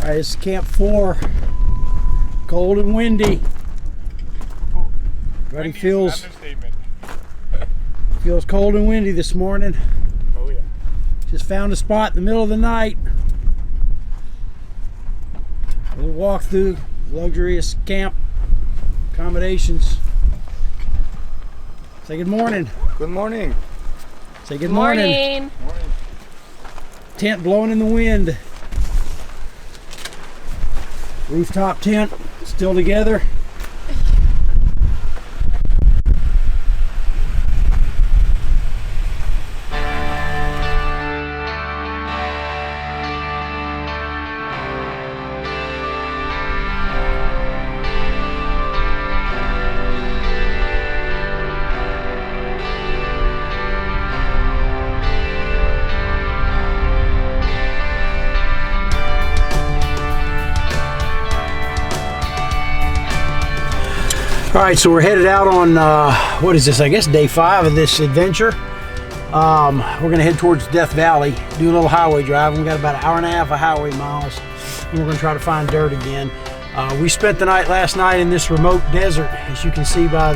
All right, this is Camp 4. Cold and windy. Everybody feels cold and windy this morning. Oh yeah. Just found a spot in the middle of the night. We'll walk through luxurious camp accommodations. Say good morning. Good morning. Say good morning. Morning. Tent blowing in the wind. Rooftop tent still together. All right, so we're headed out on, what is this? I guess day 5 of this adventure. We're gonna head towards Death Valley, do a little highway driving. We got about an hour and a half of highway miles, and we're gonna try to find dirt again. We spent the night last night in this remote desert, as you can see by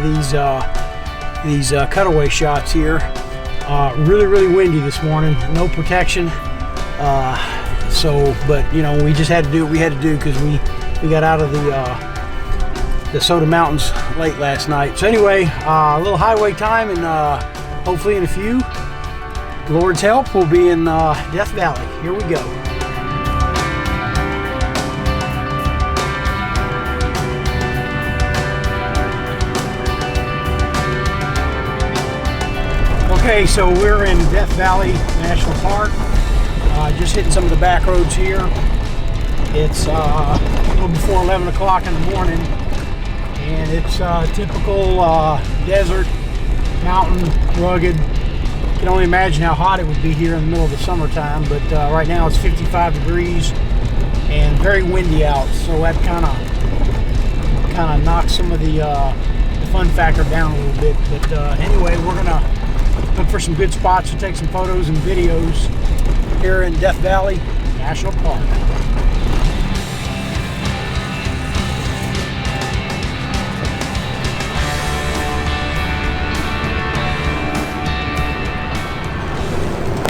these cutaway shots here. Really, really windy this morning, no protection. But you know, we just had to do what we had to do because we got out of the Soda Mountains late last night. So anyway, a little highway time, and hopefully in a few, Lord's help, we'll be in Death Valley. Here we go. Okay, so we're in Death Valley National Park. Just hitting some of the back roads here. It's a little before 11 o'clock in the morning. And it's typical desert, mountain, rugged. You can only imagine how hot it would be here in the middle of the summertime, but right now it's 55 degrees and very windy out, so that kind of knocks some of the fun factor down a little bit. But anyway, we're gonna look for some good spots to take some photos and videos here in Death Valley National Park.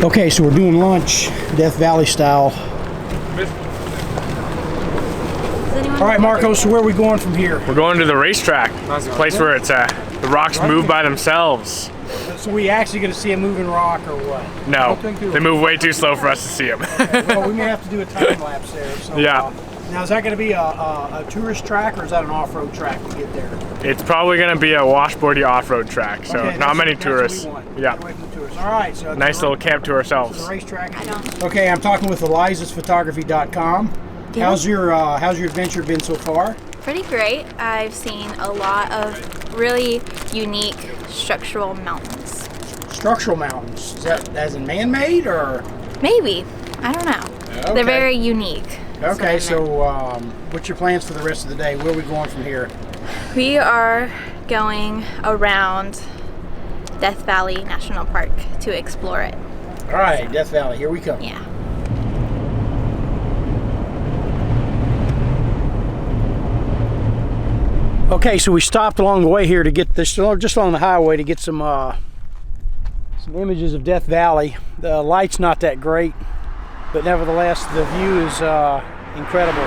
Okay, so we're doing lunch, Death Valley style. All right, Marco, so where are we going from here? We're going to the racetrack. It's a place where it's the rocks move by themselves. So we actually going to see a moving rock or what? No, they move way too slow for us to see them. Okay, well, we may have to do a time lapse there. So, yeah. Now, is that going to be a tourist track, or is that an off-road track to get there? It's probably going to be a washboardy off-road track, so okay, not many tourists. What we want. Yeah. Get away from the tourists. All right. So nice little camp to ourselves. So the racetrack. Okay, I'm talking with Eliza'sPhotography.com. Yeah. How's your adventure been so far? Pretty great. I've seen a lot of really unique structural mountains. Structural mountains? Is that as in man-made or? Maybe. I don't know. Okay. They're very unique. Okay, so what's your plans for the rest of the day? Where are we going from here? We are going around Death Valley National Park to explore it. All right, Death Valley, here we come. Yeah. Okay, so we stopped along the way here to get this, just along the highway, to get some images of Death Valley. The light's not that great, but nevertheless, the view is incredible.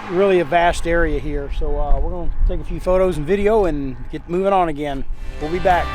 Really a vast area here. So we're going to take a few photos and video and get moving on again. We'll be back.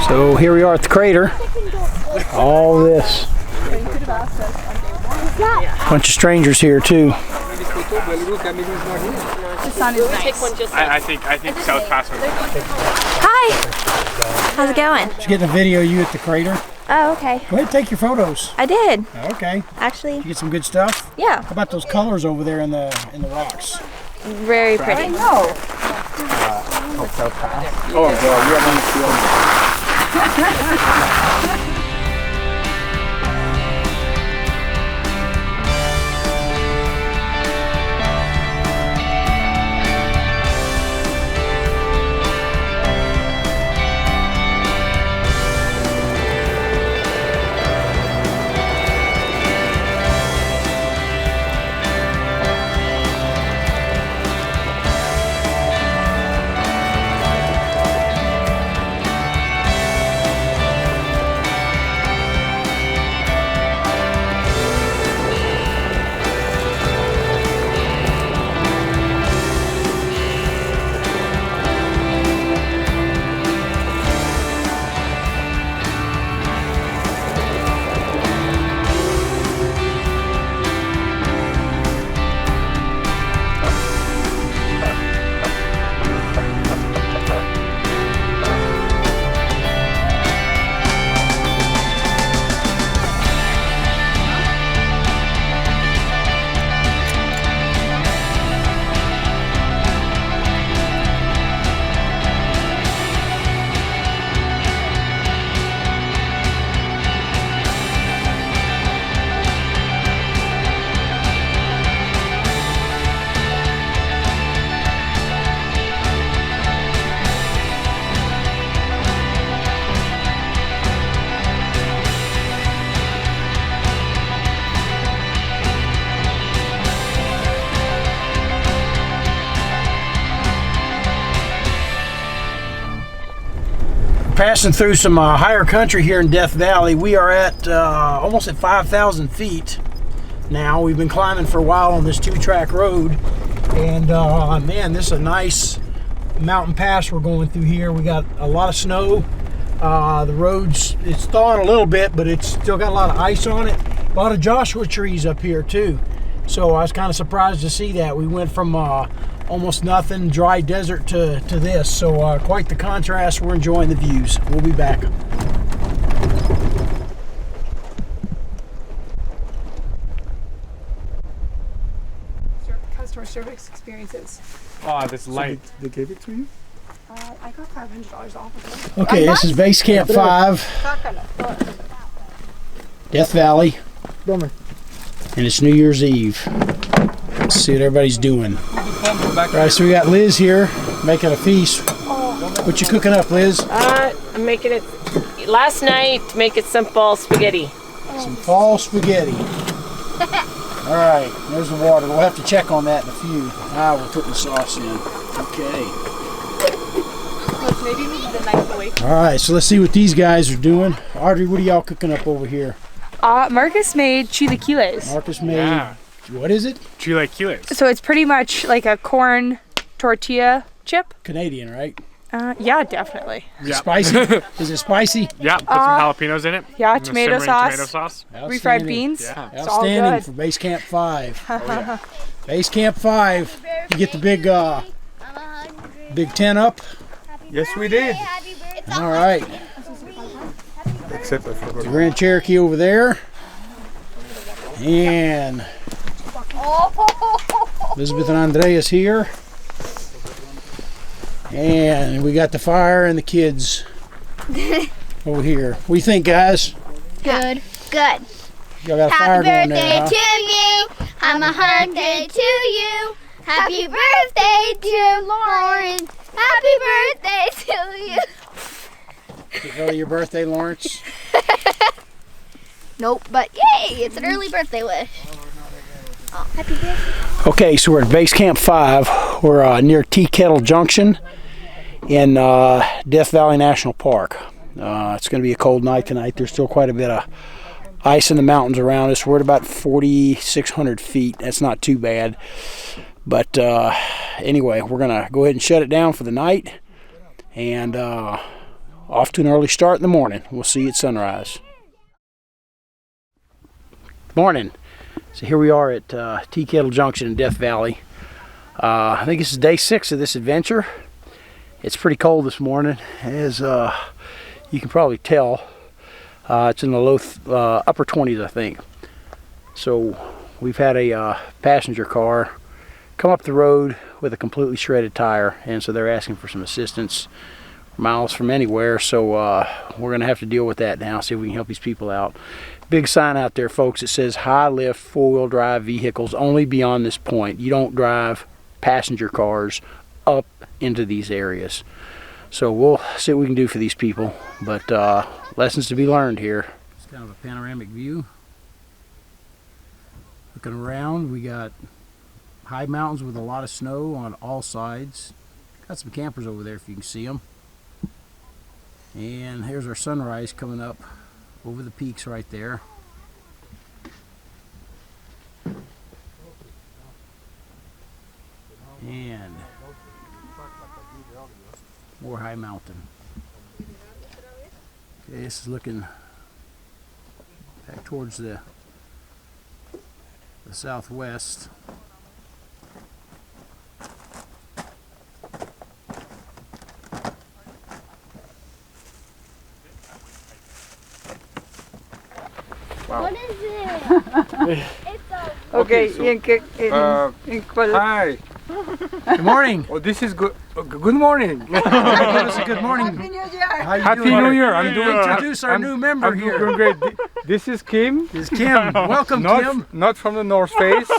So here we are at the crater. All this. Bunch of strangers here too. The sun is nice. I think South Pass was. Hi! How's it going? Just getting a video of you at the crater. Oh, okay. Go ahead and take your photos. I did. Okay. Actually, You get some good stuff? yeah. How about those colors over there in the rocks? Very pretty. know. Oh, God, you're on the field. Passing through some higher country here in Death Valley. We are at almost at 5,000 feet now. We've been climbing for a while on this 2-track road, and man, this is a nice mountain pass we're going through here. We got a lot of snow. The roads, it's thawing a little bit, but it's still got a lot of ice on it. A lot of Joshua trees up here too. So I was kind of surprised to see that. We went from almost nothing, dry desert to this. So quite the contrast. We're enjoying the views. We'll be back. Customer service experiences. Oh, this light. They gave it to you? I got $500 off of it. Okay, this is Base Camp 5, Death Valley, and it's New Year's Eve. Let's see what everybody's doing. All right, so we got Liz here making a feast. What you cooking up, Liz? I'm making it last night to make it simple spaghetti. Some fall spaghetti. All right, there's the water. We'll have to check on that in a few. We're putting sauce in. Okay. Maybe leave the knife away. All right, so let's see what these guys are doing. Audrey, what are y'all cooking up over here? Marcus made chilaquiles. Marcus made, Yeah. what is it? Chilaquiles. So it's pretty much like a corn tortilla chip. Canadian, right? Yeah, definitely. Yeah. Spicy? Is it spicy? Yeah, put some jalapenos in it. Yeah, And a tomato simmering sauce. Tomato sauce. Refried Outstanding. beans. Yeah. It's all Outstanding good. for Base Camp 5. Oh, yeah. Base Camp 5. You get the big tent up. Yes, we did. All right. Except I forgot. The Grand Cherokee over there. And Elizabeth and Andreas here. And we got the fire and the kids over here. What do you think, guys? Good. Good. Y'all got a Happy fire going birthday there, huh? to you. I'm a birthday to you. Happy birthday to Lauren. Happy birthday to you. Is it really your birthday, Lawrence? Nope, but yay, it's an early birthday wish. Oh, happy birthday. Okay, so we're at Base Camp 5. We're near Kettle Junction in Death Valley National Park. It's going to be a cold night tonight. There's still quite a bit of ice in the mountains around us. We're at about 4,600 feet. That's not too bad. But anyway, we're going to go ahead and shut it down for the night. And off to an early start in the morning. We'll see you at sunrise. Morning. So here we are at Kettle Junction in Death Valley. I think this is day 6 of this adventure. It's pretty cold this morning, as you can probably tell. It's in the low upper 20s, I think. So we've had a passenger car come up the road with a completely shredded tire, and so they're asking for some assistance miles from anywhere. So we're gonna have to deal with that now, see if we can help these people out. Big sign out there, folks, that says high lift 4-wheel drive vehicles only beyond this point. You don't drive passenger cars up into these areas. So we'll see what we can do for these people, but lessons to be learned here. It's kind of a panoramic view. Looking around, we got high mountains with a lot of snow on all sides. Got some campers over there if you can see them. And here's our sunrise coming up over the peaks right there. And more high mountain. Okay, this is looking back towards the southwest. What is it? It's a Okay, so, hi. Good morning. Oh, this is good. Good morning. Give us a good morning. How you Happy doing? New Year. I'm doing. Introduce our new member I'm here. doing great. This is Kim. This is Kim. Welcome, Not, Kim. not from the North Face,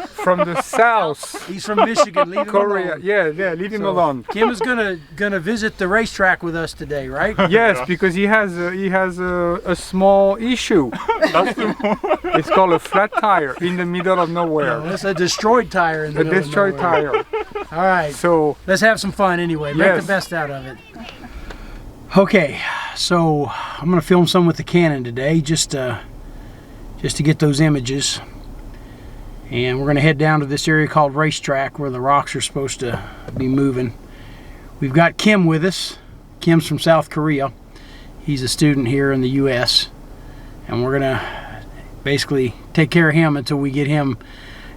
from the South. He's from Michigan. Leave him Korea. alone. Yeah, leave him So, alone. Kim is gonna visit the racetrack with us today, right? Yes, because he has a small issue. It's called a flat tire in the middle of nowhere. No, it's a destroyed tire in the A middle of destroyed nowhere. tire. All right, So let's have some fun anyway. Make Yes. the best out of it. Okay, so I'm gonna film some with the Canon today, just to get those images. And we're gonna head down to this area called Racetrack, where the rocks are supposed to be moving. We've got Kim with us. Kim's from South Korea. He's a student here in the U.S. and we're gonna basically take care of him until we get him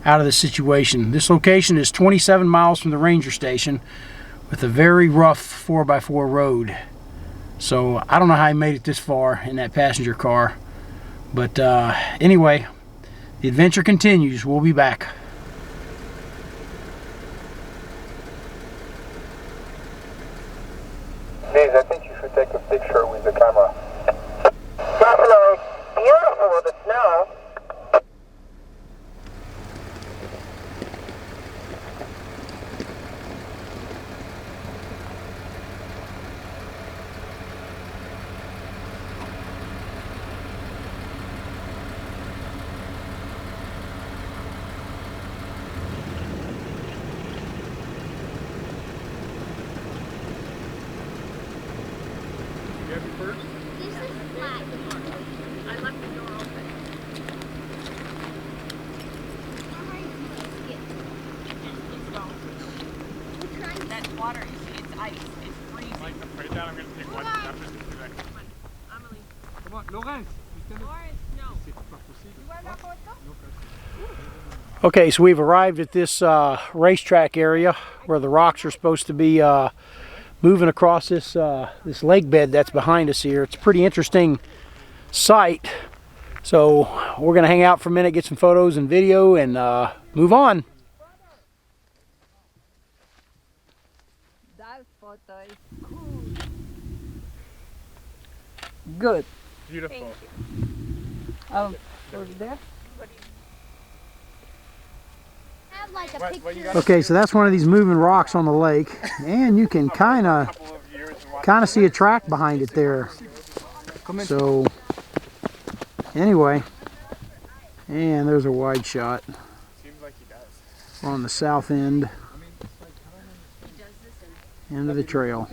out of the situation. This location is 27 miles from the ranger station with a very rough 4x4 road. So I don't know how he made it this far in that passenger car. But anyway, the adventure continues. We'll be back. Please, I think you should take a picture with the camera. Definitely. Beautiful with the snow. This is flat. I left the door open. That water, you see, it's ice. It's freezing. Right down, I'm going to take one. I'm just going to do that. Amelie. Come on, Lawrence. Lawrence, no. Okay, so we've arrived at this racetrack area where the rocks are supposed to be moving across this this lake bed that's behind us here. It's a pretty interesting sight. So we're gonna hang out for a minute, get some photos and video, and move on. That photo is cool. Good. Beautiful. Over there. Have like a picture. Okay, so that's one of these moving rocks on the lake, and you can kind of see a track behind it there. So anyway, and there's a wide shot on the south end of the trail.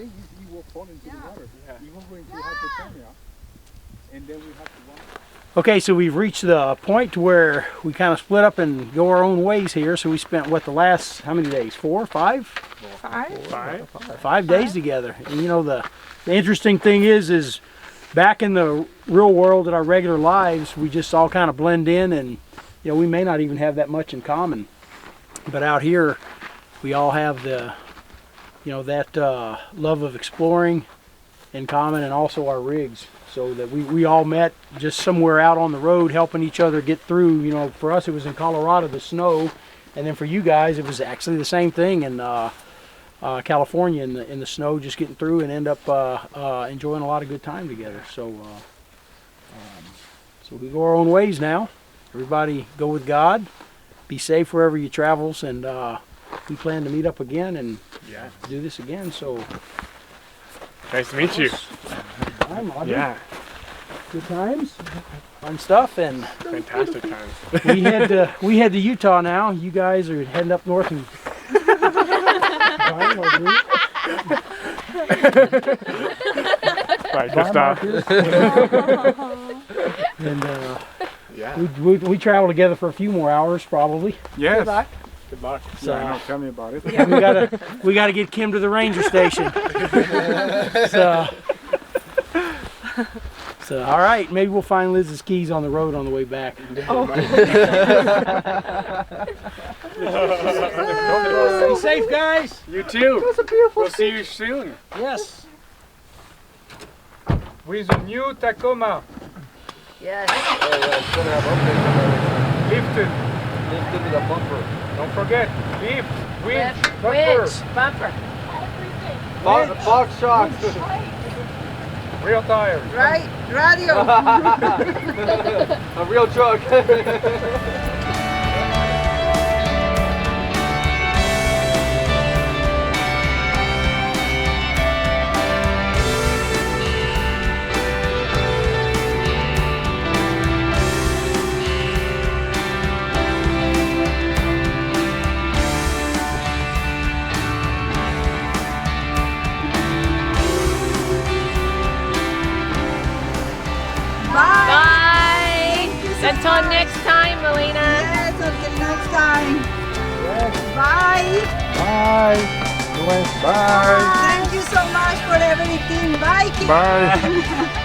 Okay, so we've reached the point to where we kind of split up and go our own ways here. So we spent, what, the last, how many days? 4 or 5? 5. 5 days together. And you know, the The interesting thing is back in the real world in our regular lives, we just all kind of blend in, and you know, we may not even have that much in common. But out here, we all have the, you know, that love of exploring in common, and also our rigs. So that we all met just somewhere out on the road, helping each other get through. You know, for us it was in Colorado, the snow, and then for you guys it was actually the same thing in California in the snow, just getting through and end up enjoying a lot of good time together. So so we go our own ways now. Everybody go with God. Be safe wherever you travels, and we plan to meet up again and do this again. So Nice to meet you. Yeah. Good times, fun stuff, and Fantastic times. we head to Utah now. You guys are heading up north and Right, good stuff. And Yeah. we travel together for a few more hours probably. Yes. Good luck. Good luck. So, I know, tell me about it. we gotta get Kim to the ranger station. So all right, maybe we'll find Liz's keys on the road on the way back. Be safe, guys. You too. It was a beautiful We'll see you soon. Yes. With a new Tacoma. Yes. Lifted. Lifted with a bumper. Don't forget. Lift. Winch. Winch, bumper. Box shocks. Real tires. Right, radio. A real truck. Bye. Until next time, Melina. Yes, until next time. Bye. Bye. Bye. Thank you so much for everything. Bye, Kim. Bye.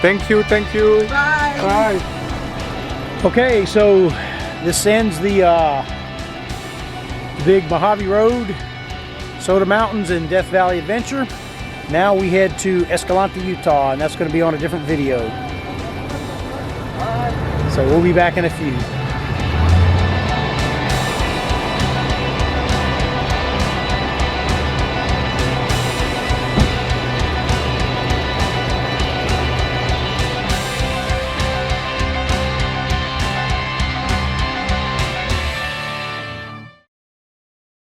Thank you. Thank you. Bye. Bye. Okay, so this ends the big Mojave Road, Soda Mountains, and Death Valley adventure. Now we head to Escalante, Utah, and that's going to be on a different video. So we'll be back in a few.